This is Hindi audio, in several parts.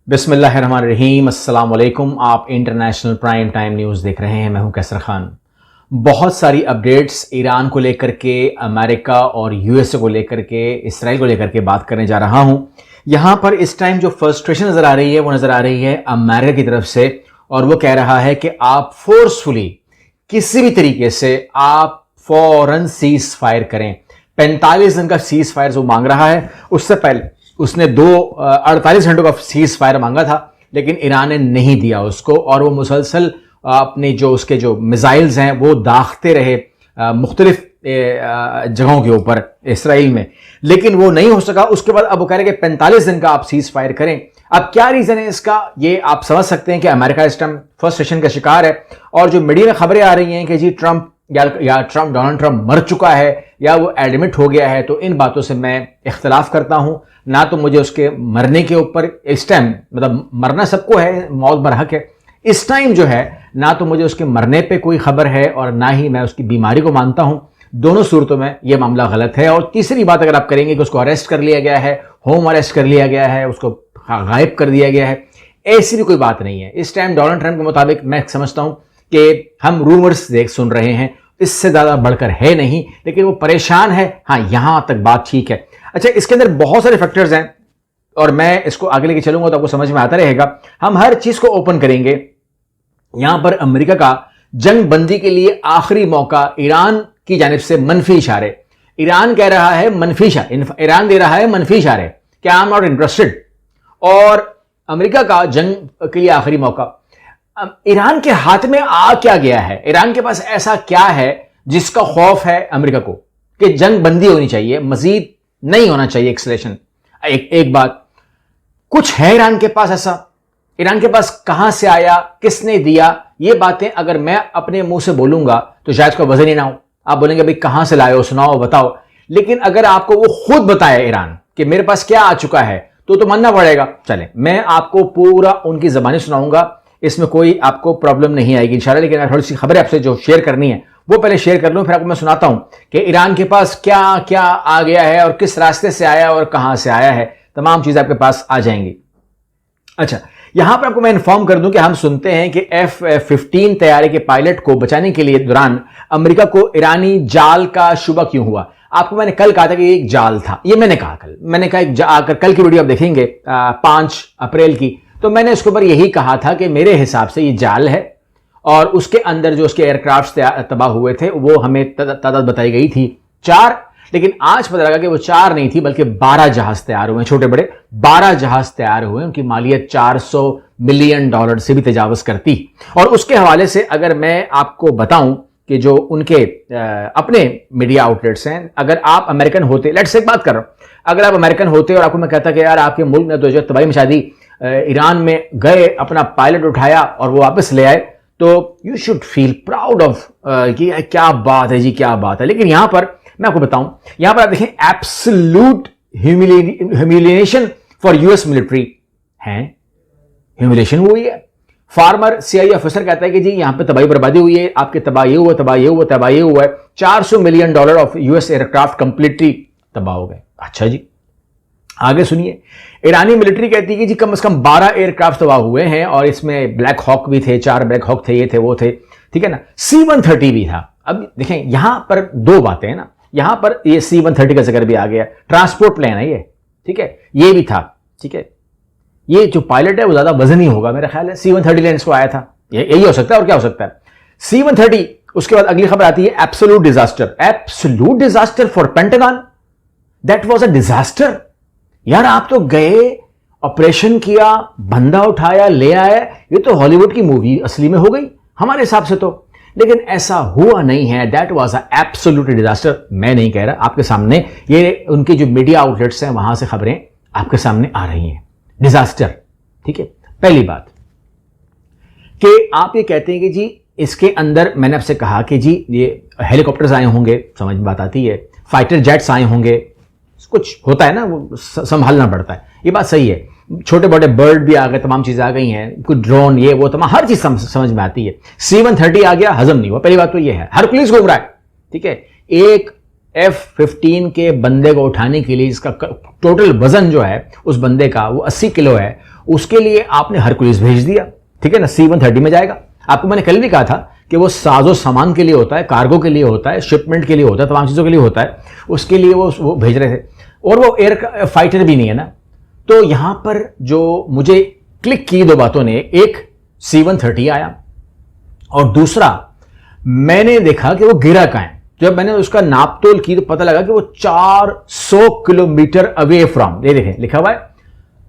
बिस्मिल्लाहिर्रहमानिर्रहीम, अस्सलाम वालेकुम। आप इंटरनेशनल प्राइम टाइम न्यूज़ देख रहे हैं। मैं हूं कैसर खान। बहुत सारी अपडेट्स ईरान को लेकर के, अमेरिका और यूएसए को लेकर के, इसराइल को लेकर के बात करने जा रहा हूं। यहां पर इस टाइम जो फ्रस्ट्रेशन नज़र आ रही है वो नज़र आ रही है अमेरिका की तरफ से, और वो कह रहा है कि आप फोर्सफुली किसी भी तरीके से आप फौरन सीज फायर करें। 45 दिन का सीज फायर जो मांग रहा है, उससे पहले उसने 48 घंटों का सीज फायर मांगा था, लेकिन ईरान ने नहीं दिया उसको, और वो मुसलसल अपने जो उसके जो मिसाइल्स हैं वो दागते रहे मुख्तलिफ जगहों के ऊपर इसराइल में, लेकिन वो नहीं हो सका। उसके बाद अब वो कह रहे हैं कि 45 दिन का आप सीज फायर करें। अब क्या रीजन है इसका, ये आप समझ सकते हैं कि अमेरिका इस टाइम फ्रस्ट्रेशन का शिकार है, और जो मीडिया में खबरें आ रही हैं कि जी डोनाल्ड ट्रंप मर चुका है या वो एडमिट हो गया है, तो इन बातों से मैं इख्तलाफ करता हूं। ना तो मुझे उसके मरने के ऊपर इस टाइम, मतलब मरना सबको है, मौत बरहक है, इस टाइम जो है ना तो मुझे उसके मरने पे कोई खबर है और ना ही मैं उसकी बीमारी को मानता हूं। दोनों सूरतों में यह मामला गलत है। और तीसरी बात अगर आप करेंगे कि उसको अरेस्ट कर लिया गया है, होम अरेस्ट कर लिया गया है, उसको गायब कर दिया गया है, ऐसी भी कोई बात नहीं है। इस टाइम डोनाल्ड ट्रंप के मुताबिक मैं समझता हूं कि हम रूमर्स सुन रहे हैं, इससे ज्यादा बढ़कर है नहीं, लेकिन वो परेशान है। हाँ, यहां तक बात ठीक है। अच्छा, इसके अंदर बहुत सारे फैक्टर्स हैं और मैं इसको आगे लेके चलूंगा तो आपको समझ में आता रहेगा। हम हर चीज को ओपन करेंगे। यहां पर अमेरिका का जंग बंदी के लिए आखिरी मौका, ईरान की जानिब से मनफी इशारे। ईरान कह रहा है मनफी इशारे, ईरान दे रहा है मनफी इशारे कि आई एम नॉट इंटरेस्टेड, और अमेरिका का जंग के लिए आखिरी मौका। ईरान के हाथ में आ क्या गया है? ईरान के पास ऐसा क्या है जिसका खौफ है अमेरिका को कि जंग बंदी होनी चाहिए, मजीद नहीं होना चाहिए एक्सलेशन। एक बात, कुछ है ईरान के पास ऐसा? ईरान के पास कहां से आया, किसने दिया? ये बातें अगर मैं अपने मुंह से बोलूंगा तो शायद कोई वजन ही ना हो। आप बोलेंगे भाई कहां से लाए हो, सुनाओ, बताओ। लेकिन अगर आपको वो खुद बताए ईरान कि मेरे पास क्या आ चुका है, तो मानना पड़ेगा। चले, मैं आपको पूरा उनकी जबानी सुनाऊंगा, इसमें कोई आपको प्रॉब्लम नहीं आएगी इंशाल्लाह। लेकिन थोड़ी सी खबरें आपसे जो शेयर करनी है वो पहले शेयर कर लूं, फिर आपको मैं सुनाता हूं कि ईरान के पास क्या क्या आ गया है और किस रास्ते से आया और कहां से आया है। तमाम चीजें आपके पास आ जाएंगी। अच्छा, यहां पर आपको मैं इन्फॉर्म कर दूं कि हम सुनते हैं कि F-15 तैयारी के पायलट को बचाने के लिए दौरान अमेरिका को ईरानी जाल का शुबा क्यों हुआ। आपको मैंने कल कहा था कि एक जाल था, ये मैंने कहा कल, मैंने कहा कल की वीडियो आप देखेंगे 5 अप्रैल की, तो मैंने इसके ऊपर यही कहा था कि मेरे हिसाब से ये जाल है, और उसके अंदर जो उसके एयरक्राफ्ट तबाह हुए थे वो हमें तादाद बताई गई थी 4, लेकिन आज पता लगा कि वो 4 नहीं थी बल्कि 12 जहाज तैयार हुए, छोटे बड़े 12 जहाज तैयार हुए। उनकी मालियत $400 मिलियन से भी तजावज करती। और उसके हवाले से अगर मैं आपको बताऊं कि जो उनके अपने मीडिया आउटलेट्स हैं, अगर आप अमेरिकन होते, लेट्स से एक बात कर रहा हूं, अगर आप अमेरिकन होते और आपको मैं कहता कि यार आपके मुल्क ने तो जो तबाही मचा दी, ईरान में गए, अपना पायलट उठाया और वो वापस ले आए, तो you should feel proud of कि क्या बात है जी, क्या बात है। लेकिन यहां पर मैं आपको बताऊं, यहां पर आप देखें absolute humiliation for US military है। ह्यूमिलिएशन हुई है। फार्मर सीआईए ऑफिसर कहता है कि जी यहां पे तबाही बर्बादी हुई है, आपके तबाह ये हुआ, तबाह ये हुआ, तबाह ये हुआ है। $400 million of US aircraft completely तबाह हो गए। अच्छा जी, आगे सुनिए। ईरानी मिलिट्री कहती है कि जी कम से कम 12 एयरक्राफ्ट तबाह हुए हैं, और इसमें ब्लैक हॉक भी थे, 4 ब्लैक हॉक थे, ये थे, वो थे, ठीक है ना। C-130 भी था। अब देखें यहां पर 2 बातें हैं ना, यहां पर ये C-130 का जिक्र भी आ गया, ट्रांसपोर्ट प्लेन है ये, ठीक है, ये भी था, ठीक है। ये जो पायलट है वो ज्यादा वजनी होगा मेरा ख्याल है, C-130 लेने को आया था, यही हो सकता है, और क्या हो सकता है। C-130, उसके बाद अगली खबर आती है absolute disaster. Absolute disaster for pentagon, that was a disaster. यार आप तो गए, ऑपरेशन किया, बंदा उठाया, ले आया, ये तो हॉलीवुड की मूवी असली में हो गई हमारे हिसाब से तो, लेकिन ऐसा हुआ नहीं है। That was a absolute disaster. मैं नहीं कह रहा, आपके सामने ये उनके जो मीडिया आउटलेट्स हैं वहां से खबरें आपके सामने आ रही हैं। डिजास्टर, ठीक है। पहली बात कि आप ये कहते हैं कि जी इसके अंदर, मैंने आपसे कहा कि जी ये हेलीकॉप्टर्स आए होंगे, समझ में बात आती है, फाइटर जेट्स आए होंगे, कुछ होता है ना, वो संभालना पड़ता है, ये बात सही है। छोटे बड़े बर्ड भी आ गए, तमाम चीजें आ गई हैं, कुछ ड्रोन, ये वो तमाम हर चीज समझ में आती है। C-130 आ गया, हजम नहीं हुआ, पहली बात तो ये है। हरकुलिस घूम रहा है, ठीक है। एक F-15 के बंदे को उठाने के लिए, जिसका टोटल वजन जो है उस बंदे का वो 80 किलो है, उसके लिए आपने हरकुलिस भेज दिया, ठीक है ना, C-130 में जाएगा। आपको मैंने कल भी कहा था कि वो साजो सामान के लिए होता है, कार्गो के लिए होता है, शिपमेंट के लिए होता है, तमाम चीज़ों के लिए होता है, उसके लिए वो भेज रहे थे। और वो एयर फाइटर भी नहीं है ना। तो यहां पर जो मुझे क्लिक की दो बातों ने, एक C-130 आया और दूसरा मैंने देखा कि वो गिरा कहां है। जब मैंने उसका नापतोल की तो पता लगा कि वो 400 किलोमीटर अवे फ्रॉम, ये देखें लिखा हुआ है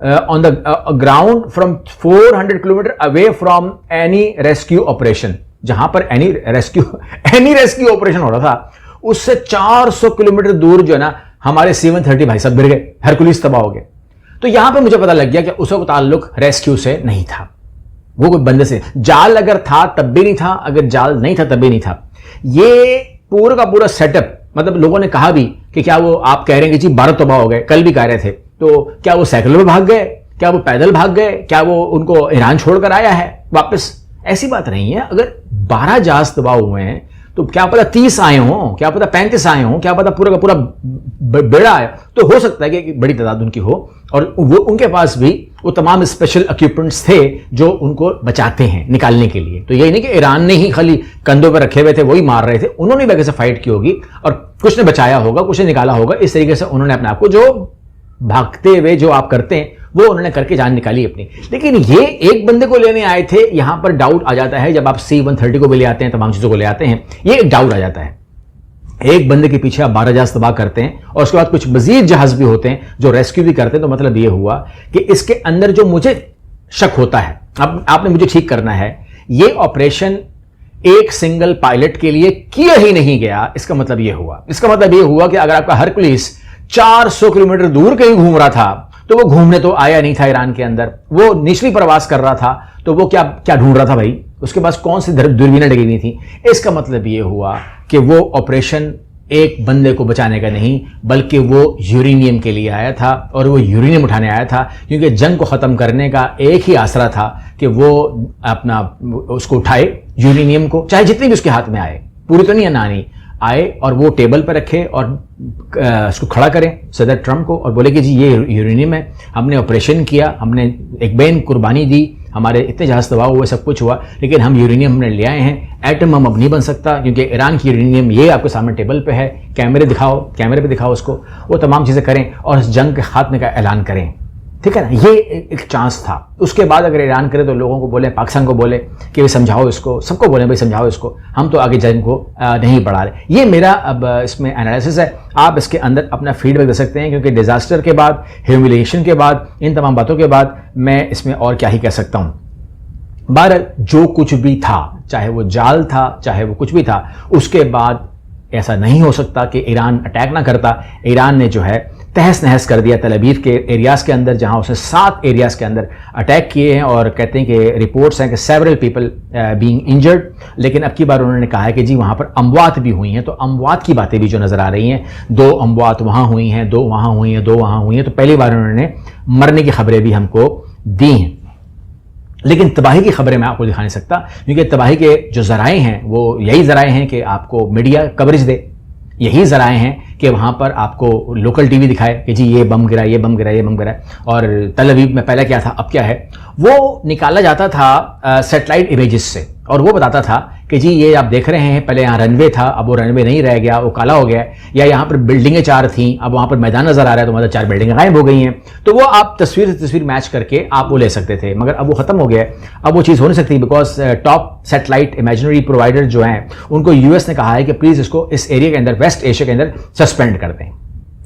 on the ground from 400 kilometre away from any rescue operation. जहां पर एनी रेस्क्यू ऑपरेशन हो रहा था, उससे 400 किलोमीटर दूर जो है ना हमारे C-130 भाई साहब गिर गए, हरकुलिस तबाह हो गए। तो यहां पे मुझे पता लग गया कि उसका ताल्लुक रेस्क्यू से नहीं था, वो कोई बंदे से। जाल अगर था तब भी नहीं था, अगर जाल नहीं था तब भी नहीं था। ये पूरा का पूरा सेटअप, मतलब लोगों ने कहा भी कि क्या वो, आप कह रहे हैं कि जी 12 तबाह हो गए, कल भी कह रहे थे, तो क्या वो साइकिल में भाग गए, क्या वो पैदल भाग गए, क्या वो उनको ईरान छोड़कर आया है वापस? ऐसी बात नहीं है। अगर 12 जहाज तबाह हुए हैं तो क्या पता 30 आए हों, क्या पता 35 आए हों, क्या पता पूरा का पूरा बेड़ा आया, तो हो सकता है कि बड़ी तादाद उनकी हो। और वो उनके पास भी वो तमाम स्पेशल इक्विपमेंट्स थे जो उनको बचाते हैं निकालने के लिए। तो यही नहीं कि ईरान ने ही खाली कंधों पर रखे हुए थे वही मार रहे थे, उन्होंने भी वैसे फाइट की होगी और कुछ ने बचाया होगा, कुछ ने निकाला होगा। इस तरीके से उन्होंने अपने आप को, जो भागते हुए जो आप करते हैं वो उन्होंने करके जान निकाली अपनी। लेकिन ये एक बंदे को लेने आए थे, यहां पर डाउट आ जाता है। जब आप C-130 को भी ले आते हैं, तमाम चीजों को ले आते हैं, ये एक डाउट आ जाता है। एक बंदे के पीछे आप 12 जहाज तबाह करते हैं और उसके बाद कुछ मजीद जहाज भी होते हैं जो रेस्क्यू भी करते हैं। तो मतलब ये हुआ कि इसके अंदर जो मुझे शक होता है, अब आपने मुझे ठीक करना है, ये ऑपरेशन एक सिंगल पायलट के लिए किया ही नहीं गया। इसका मतलब ये हुआ कि अगर आपका हरकुलिस 400 किलोमीटर दूर कहीं घूम रहा था तो वो घूमने तो आया नहीं था ईरान के अंदर, वो निचली प्रवास कर रहा था, तो वो क्या क्या ढूंढ रहा था भाई? उसके पास कौन सी दूरबीनें लगी हुई थी? इसका मतलब ये हुआ कि वो ऑपरेशन एक बंदे को बचाने का नहीं, बल्कि वो यूरेनियम के लिए आया था और वो यूरेनियम उठाने आया था, क्योंकि जंग को ख़त्म करने का एक ही आसरा था कि वो अपना उसको उठाए, यूरेनियम को, चाहे जितनी भी उसके हाथ में आए, पूरी तो नहीं आनी आए, और वो टेबल पर रखे और उसको खड़ा करें सदर ट्रंप को और बोले कि जी ये यूरेनियम है, हमने ऑपरेशन किया, हमने एक बेन कुर्बानी दी, हमारे इतने जहाज तबाह हुए, सब कुछ हुआ, लेकिन हम यूरेनियम हमने ले आए हैं। एटम हम अब नहीं बन सकता क्योंकि ईरान की यूरेनियम ये आपके सामने टेबल पे है, कैमरे पे दिखाओ उसको, वो तमाम चीज़ें करें और इस जंग के खात्मे का ऐलान करें। ठीक है ना, ये एक चांस था। उसके बाद अगर ईरान करे तो लोगों को बोले, पाकिस्तान को बोले कि भाई समझाओ इसको, सबको बोले भाई समझाओ इसको, हम तो आगे जंग को नहीं बढ़ा रहे। ये मेरा अब इसमें एनालिसिस है। आप इसके अंदर अपना फीडबैक दे सकते हैं, क्योंकि डिजास्टर के बाद, ह्यूमिलिएशन के बाद, इन तमाम बातों के बाद मैं इसमें और क्या ही कह सकता हूँ। बहरहाल जो कुछ भी था, चाहे वो जाल था, चाहे वो कुछ भी था, उसके बाद ऐसा नहीं हो सकता कि ईरान अटैक ना करता। ईरान ने जो है तहस नहस कर दिया तल अवीव के एरियाज़ के अंदर, जहां उसने 7 एरियाज़ के अंदर अटैक किए हैं और कहते हैं कि रिपोर्ट्स हैं कि सेवरल पीपल बीइंग इंजर्ड। लेकिन अब की बार उन्होंने कहा है कि जी वहां पर अमवात भी हुई हैं, तो अमवात की बातें भी जो नज़र आ रही हैं, 2 अमवात वहां हुई हैं, 2 वहां हुई हैं, 2 वहां हुई हैं, तो पहली बार उन्होंने मरने की खबरें भी हमको दी हैं। लेकिन तबाही की खबरें मैं आपको दिखा नहीं सकता, क्योंकि तबाही के जो ज़राए हैं वो यही ज़राए हैं कि आपको मीडिया कवरेज दे, यही ज़राए हैं कि वहाँ पर आपको लोकल टीवी दिखाए कि जी ये बम गिरा, ये बम गिरा, ये बम गिरा। और तल अवीव में पहले क्या था, अब क्या है, वो निकाला जाता था सैटेलाइट इमेजेस से, और वो बताता था कि जी ये आप देख रहे हैं, पहले यहाँ रनवे था, अब वो रनवे नहीं रह गया, वो काला हो गया, या यहाँ पर बिल्डिंगें 4 थीं, अब वहाँ पर मैदान नज़र आ रहा है, तो मतलब 4 बिल्डिंगें गायब हो गई हैं। तो वो आप तस्वीर से तस्वीर मैच करके आप वो ले सकते थे, मगर अब वो ख़त्म हो गया है, अब वो चीज़ हो नहीं सकती, because top satellite imaginary provider जो हैं उनको यूएस ने कहा है कि प्लीज़ इसको इस एरिया के अंदर, वेस्ट एशिया के अंदर सस्पेंड कर दें।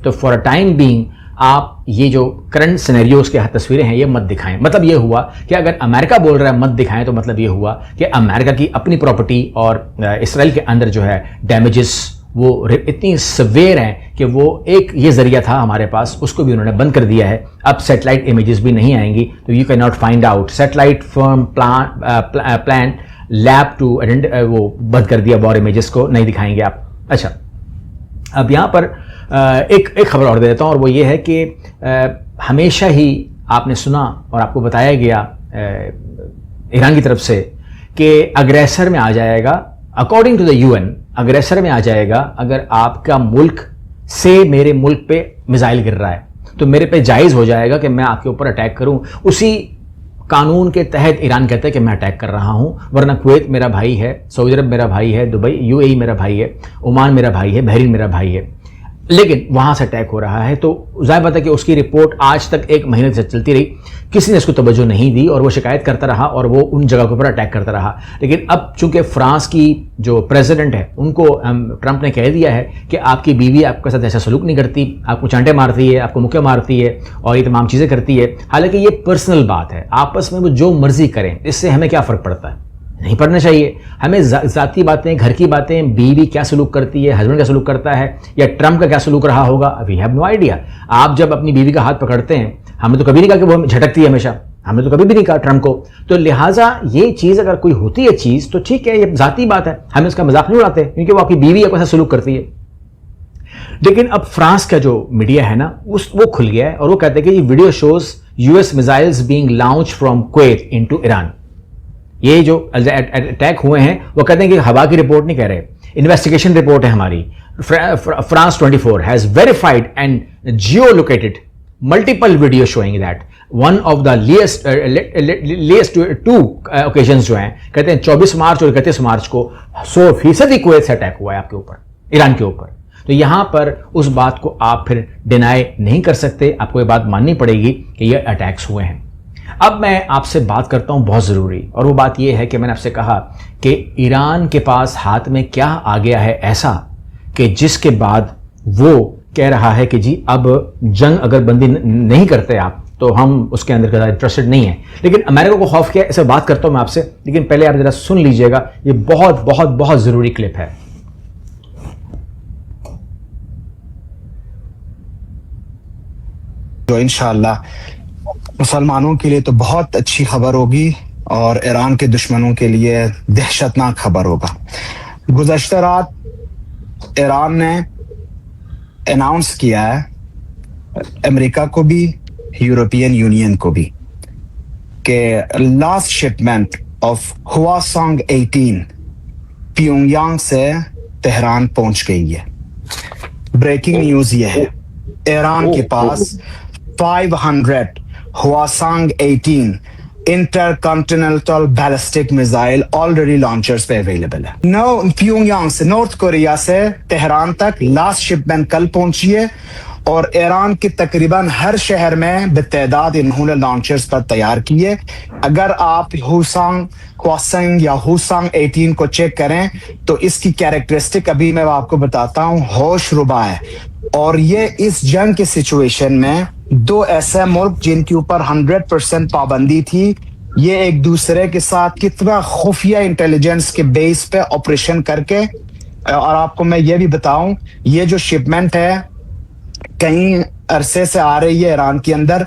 तो फॉर अ टाइम बीइंग आप ये जो करंट सिनेरियोज के तस्वीरें हैं ये मत दिखाएं। मतलब ये हुआ कि अगर अमेरिका बोल रहा है मत दिखाएं, तो मतलब ये हुआ कि अमेरिका की अपनी प्रॉपर्टी और इसराइल के अंदर जो है डैमेजेस वो इतनी सवेयर हैं कि वो एक ये जरिया था हमारे पास, उसको भी उन्होंने बंद कर दिया है। अब सैटेलाइट इमेजेस भी नहीं आएंगी, तो you can not find out satellite firm plan lab to वो बंद कर दिया, वॉर इमेजेस को नहीं दिखाएंगे आप। अच्छा, अब यहाँ पर एक खबर और दे देता हूँ, और वो ये है कि हमेशा ही आपने सुना और आपको बताया गया ईरान की तरफ से कि अग्रेसर में आ जाएगा अकॉर्डिंग टू द यूएन अग्रेसर में आ जाएगा अगर आपका मुल्क से मेरे मुल्क पे मिसाइल गिर रहा है, तो मेरे पे जायज़ हो जाएगा कि मैं आपके ऊपर अटैक करूं। उसी कानून के तहत ईरान कहता है कि मैं अटैक कर रहा हूं, वरना कुवैत मेरा भाई है, सऊदी अरब मेरा भाई है, दुबई यूएई मेरा भाई है, ओमान मेरा भाई है, बहरीन मेरा भाई है, लेकिन वहां से अटैक हो रहा है। तो जाहिर बात है कि उसकी रिपोर्ट आज तक 1 महीने से चलती रही, किसी ने इसको तवज्जो नहीं दी और वो शिकायत करता रहा और वो उन जगह के ऊपर अटैक करता रहा। लेकिन अब चूंकि फ्रांस की जो प्रेसिडेंट है उनको ट्रंप ने कह दिया है कि आपकी बीवी आपके साथ ऐसा सलूक नहीं करती, आपको चांटे मारती है, आपको मुक्के मारती है और ये तमाम चीज़ें करती है। हालांकि ये पर्सनल बात है, आपस में वो जो मर्जी करें, इससे हमें क्या फ़र्क पड़ता है, नहीं पढ़ना चाहिए। हमें ज़ाती बातें, घर की बातें, बीवी क्या सलूक करती है, हस्बैंड क्या सलूक करता है, या ट्रंप का क्या सलूक रहा होगा, वी हैव नो आइडिया। आप जब अपनी बीवी का हाथ पकड़ते हैं, हमने तो कभी नहीं कहा कि वो झटकती है हमेशा, हमने तो कभी भी नहीं कहा ट्रंप को। तो लिहाजा ये चीज़ अगर कोई होती है चीज़ तो ठीक है, ये ज़ाती बात है, हम इसका मजाक नहीं उड़ाते क्योंकि वो आपकी बीवी आपके साथ सलूक करती है। लेकिन अब फ्रांस का जो मीडिया है ना वो खुल गया है और वो कहते हैं कि ये video shows US missiles being launch from Kuwait into Iran. ये जो अटैक हुए हैं वो कहते हैं कि हवा की रिपोर्ट नहीं कह रहे, इन्वेस्टिगेशन रिपोर्ट है हमारी। France 24 has verified and Jio located multiple video showing that one of the latest 2 occasions जो हैं, कहते हैं 24 मार्च और 31 मार्च को 100% कुवैत से अटैक हुआ है आपके ऊपर, ईरान के ऊपर। तो यहां पर उस बात को आप फिर डिनाई नहीं कर सकते, आपको ये बात माननी पड़ेगी कि ये अटैक्स हुए हैं। अब मैं आपसे बात करता हूं बहुत ज़रूरी, और वो बात यह है कि मैंने आपसे कहा कि ईरान के पास हाथ में क्या आ गया है ऐसा कि जिसके बाद वो कह रहा है कि जी अब जंग अगर बंदी नहीं करते आप तो हम उसके अंदर ज़्यादा इंटरेस्टेड नहीं है। लेकिन अमेरिका को खौफ किया, ऐसे बात करता हूं मैं आपसे, लेकिन पहले आप ज़रा सुन लीजिएगा, ये बहुत बहुत बहुत ज़रूरी क्लिप है। जो इंशाअल्लाह मुसलमानों के लिए तो बहुत अच्छी खबर होगी और ईरान के दुश्मनों के लिए दहशतनाक खबर होगा। गुज़श्ता रात ईरान ने अनाउंस किया है, अमेरिका को भी, यूरोपियन यूनियन को भी, कि last shipment of Hwasong 18 Pyongyang से तेहरान पहुंच गई है। ब्रेकिंग न्यूज ये है, ईरान के पास 500 Hwasong 18 intercontinental ballistic missile already launchers पे अवेलेबल है। प्योंगयांग से, नॉर्थ कोरिया से तेहरान तक लास्ट शिपमेंट कल पहुंची है और ईरान के तकरीबन हर शहर में बेतादाद इन्होंने लॉन्चर्स पर तैयार किए। अगर आप हवासोंग या हवासोंग 18 को चेक करें तो इसकी कैरेक्टरिस्टिक अभी मैं आपको बताता हूं, होश रुबा है। और ये इस जंग के सिचुएशन में 2 ऐसे मुल्क जिनके ऊपर 100% पाबंदी थी, ये एक दूसरे के साथ कितना खुफिया इंटेलिजेंस के बेस पे ऑपरेशन करके, और आपको मैं ये भी बताऊं, ये जो शिपमेंट है कई अरसे से आ रही है ईरान के अंदर,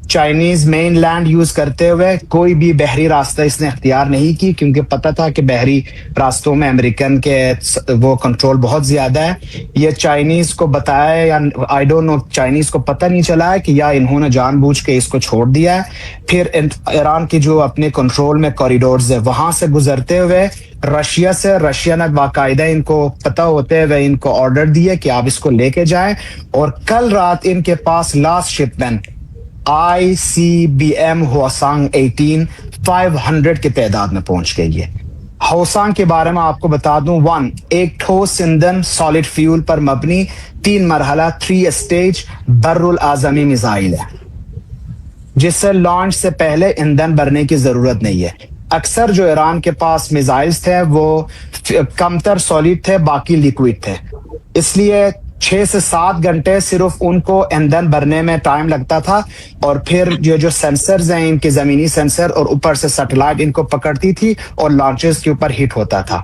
चाइनीज मेन लैंड यूज करते हुए कोई भी बहरी रास्ता इसने अख्तियार नहीं की, क्योंकि पता था कि बहरी रास्तों में अमेरिकन के वो कंट्रोल बहुत ज्यादा है। ये चाइनीज को बताया या आई डोंट नो, चाइनीज को पता नहीं चला है कि या इन्होंने जानबूझ के इसको छोड़ दिया है। फिर ईरान की जो अपने कंट्रोल में कॉरिडोर्स है वहां से गुजरते हुए रशिया ने बाकायदा इनको पता होते हुए इनको ऑर्डर दिए कि आप इसको लेके जाएं, और कल रात इनके पास लास्ट शिपमेंट ICBM हवासोंग 18 500 की तादाद में पहुंच गई है। हवासोंग के बारे में आपको बता दूं, 1 एक ठोस ईंधन सॉलिड फ्यूल पर मबनी 3 मरहला 3 स्टेज बर्रुल आजमी मिसाइल है, जिससे लॉन्च से पहले ईंधन भरने की जरूरत नहीं है। अक्सर जो ईरान के पास मिसाइल्स थे वो कमतर सॉलिड थे, बाकी लिक्विड थे, इसलिए 6 से 7 घंटे सिर्फ उनको ईंधन भरने में टाइम लगता था। और फिर ये जो सेंसर्स हैं इनके, जमीनी सेंसर और ऊपर से सैटेलाइट इनको पकड़ती थी और लॉन्चेस के ऊपर हिट होता था।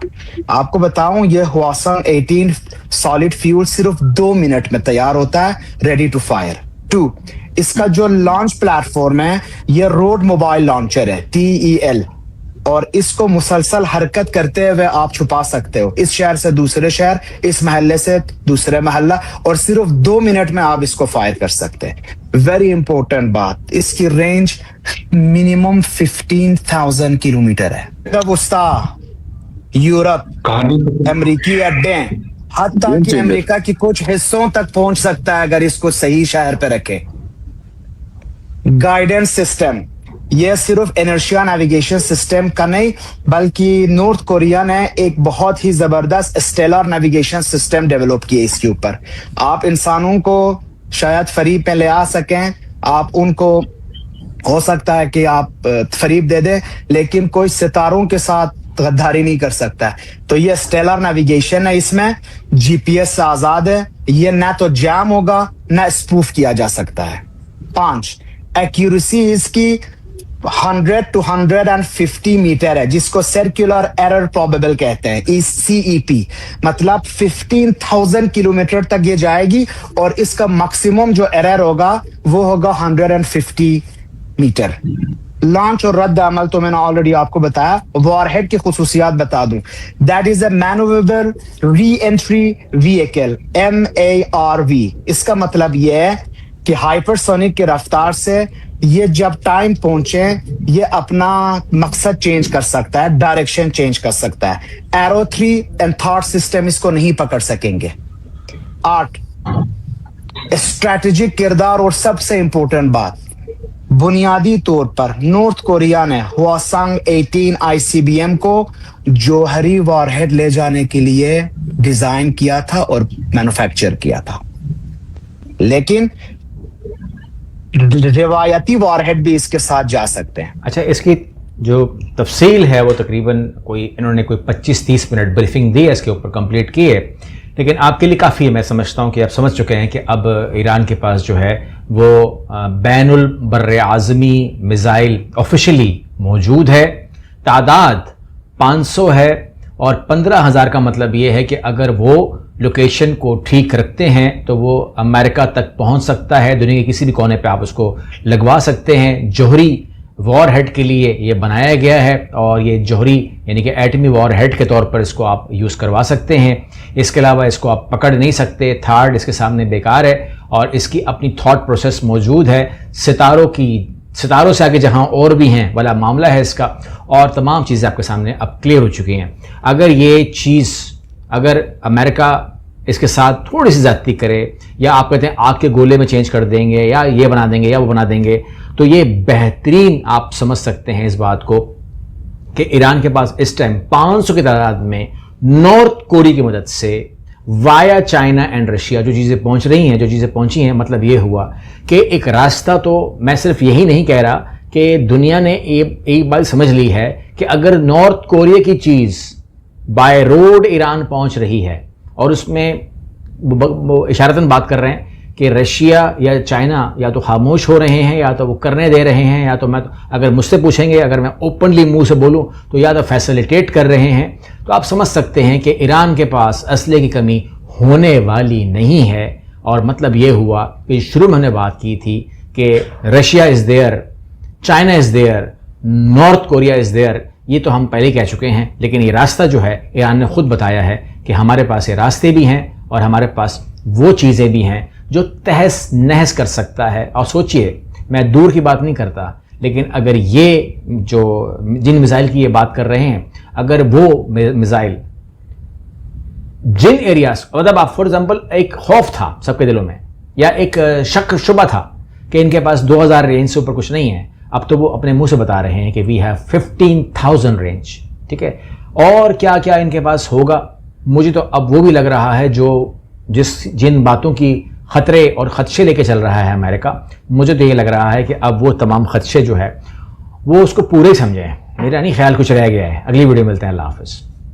आपको बताऊं, ये हवासोंग 18 सॉलिड फ्यूल सिर्फ 2 मिनट में तैयार होता है, रेडी टू फायर। 2, इसका जो लॉन्च प्लेटफॉर्म है ये रोड मोबाइल लॉन्चर है, TEL, और इसको मुसलसल हरकत करते हुए आप छुपा सकते हो, इस शहर से दूसरे शहर, इस महल्ले से दूसरे महल्ला, और सिर्फ 2 मिनट में आप इसको फायर कर सकते हैं। वेरी इंपॉर्टेंट बात, इसकी रेंज मिनिमम 15,000 किलोमीटर है। यूरोप, कहानी अमेरिकी अड्डे, हत्ता कि अमेरिका की कुछ हिस्सों तक पहुंच सकता है अगर इसको सही शहर पे रखे। गाइडेंस सिस्टम, यह सिर्फ इनर्शिया नेविगेशन सिस्टम का नहीं बल्कि नॉर्थ कोरिया ने एक बहुत ही जबरदस्त स्टेलर नेविगेशन सिस्टम डेवलप किया इसके ऊपर। आप इंसानों को शायद फरीब पे ले आ सकें, आप उनको हो सकता है कि आप फरीब दे दें, लेकिन कोई सितारों के साथ गद्दारी नहीं कर सकता। तो ये स्टेलर नेविगेशन है, इसमें जीपीएस से आजाद है, ये ना तो जैम होगा ना स्पूफ किया जा सकता है। 5, एक्यूरेसी इसकी 100 to 150 मीटर है, जिसको सर्कुलर एरर प्रोबेबल कहते हैं, CEP, मतलब 15,000 किलोमीटर तक ये जाएगी और इसका मैक्सिमम जो एरर होगा वो होगा 150 मीटर। लॉन्च और रद्द अमल तो मैंने ऑलरेडी आपको बताया। वॉरहेड की खुसूसियात बता दूं, that is a मैन्यूवेबल re entry vehicle, MARV। इसका मतलब यह है कि हाइपरसोनिक की रफ्तार से ये जब टाइम पहुंचे ये अपना मकसद चेंज कर सकता है, डायरेक्शन चेंज कर सकता है। एरो 3 एंड थॉट सिस्टम इसको नहीं पकड़ सकेंगे। 8, स्ट्रेटेजिक किरदार और सबसे इंपॉर्टेंट बात, बुनियादी तौर पर नॉर्थ कोरिया ने हवासांग 18 ICBM को जौहरी वॉरहेड ले जाने के लिए डिजाइन किया था और मैन्युफैक्चर किया था, लेकिन रिवायती वॉरहेड भी इसके साथ जा सकते हैं। अच्छा, इसकी जो तफसील है वो तकरीबन इन्होंने कोई 25-30 मिनट ब्रीफिंग दी है इसके ऊपर, कंप्लीट की है, लेकिन आपके लिए काफ़ी है। मैं समझता हूँ कि आप समझ चुके हैं कि अब ईरान के पास जो है वो बैनुल बर्र आज़मी मिज़ाइल ऑफिशियली मौजूद है। तादाद 500 है और 15,000 का मतलब ये है कि अगर वो लोकेशन को ठीक रखते हैं तो वो अमेरिका तक पहुंच सकता है, दुनिया के किसी भी कोने पे आप उसको लगवा सकते हैं। जौहरी वॉरहेड के लिए ये बनाया गया है और ये जौहरी यानी कि एटमी वॉरहेड के तौर पर इसको आप यूज़ करवा सकते हैं। इसके अलावा इसको आप पकड़ नहीं सकते, थार्ड इसके सामने बेकार है और इसकी अपनी थॉट प्रोसेस मौजूद है। सितारों से आगे जहां और भी हैं वाला मामला है इसका, और तमाम चीज़ें आपके सामने अब क्लियर हो चुकी हैं। अगर अमेरिका इसके साथ थोड़ी सी ज़्यादती करे या आप कहते हैं आग के गोले में चेंज कर देंगे या ये बना देंगे या वो बना देंगे, तो ये बेहतरीन आप समझ सकते हैं इस बात को कि ईरान के पास इस टाइम 500 की तादाद में नॉर्थ कोरिया की मदद से वाया चाइना एंड रशिया जो चीज़ें पहुंच रही हैं, जो चीज़ें पहुंची हैं, मतलब ये हुआ कि एक रास्ता, तो मैं सिर्फ यही नहीं कह रहा कि दुनिया ने एक बात समझ ली है कि अगर नॉर्थ कोरिया की चीज़ बाय रोड ईरान पहुंच रही है और उसमें इशारतन बात कर रहे हैं कि रशिया या चाइना या तो खामोश हो रहे हैं या तो वो करने दे रहे हैं, या तो अगर मुझसे पूछेंगे, अगर मैं ओपनली मुंह से बोलूं तो या तो फैसिलिटेट कर रहे हैं, तो आप समझ सकते हैं कि ईरान के पास असले की कमी होने वाली नहीं है। और मतलब ये हुआ कि शुरू में हमने बात की थी कि Russia is there, China is there, North Korea is there, ये तो हम पहले ही कह चुके हैं, लेकिन ये रास्ता जो है ईरान ने खुद बताया है कि हमारे पास ये रास्ते भी हैं और हमारे पास वो चीज़ें भी हैं जो तहस नहस कर सकता है। और सोचिए, मैं दूर की बात नहीं करता, लेकिन अगर ये जो जिन मिसाइल की ये बात कर रहे हैं, अगर वो मिसाइल जिन एरियाज, मतलब आप फॉर एग्जांपल एक खौफ था सबके दिलों में या एक शक शुबा था कि इनके पास 2000 रेंज से ऊपर कुछ नहीं है, अब तो वो अपने मुंह से बता रहे हैं कि वी हैव 15,000 रेंज, ठीक है। और क्या क्या इनके पास होगा, मुझे तो अब वो भी लग रहा है जिन बातों की खतरे और खदशे लेके चल रहा है अमेरिका, मुझे तो ये लग रहा है कि अब वो तमाम खदशे जो है वो उसको पूरे समझें। मेरा नहीं ख्याल कुछ रह गया है। अगली वीडियो मिलते हैं। अल्लाह हाफ़िज़।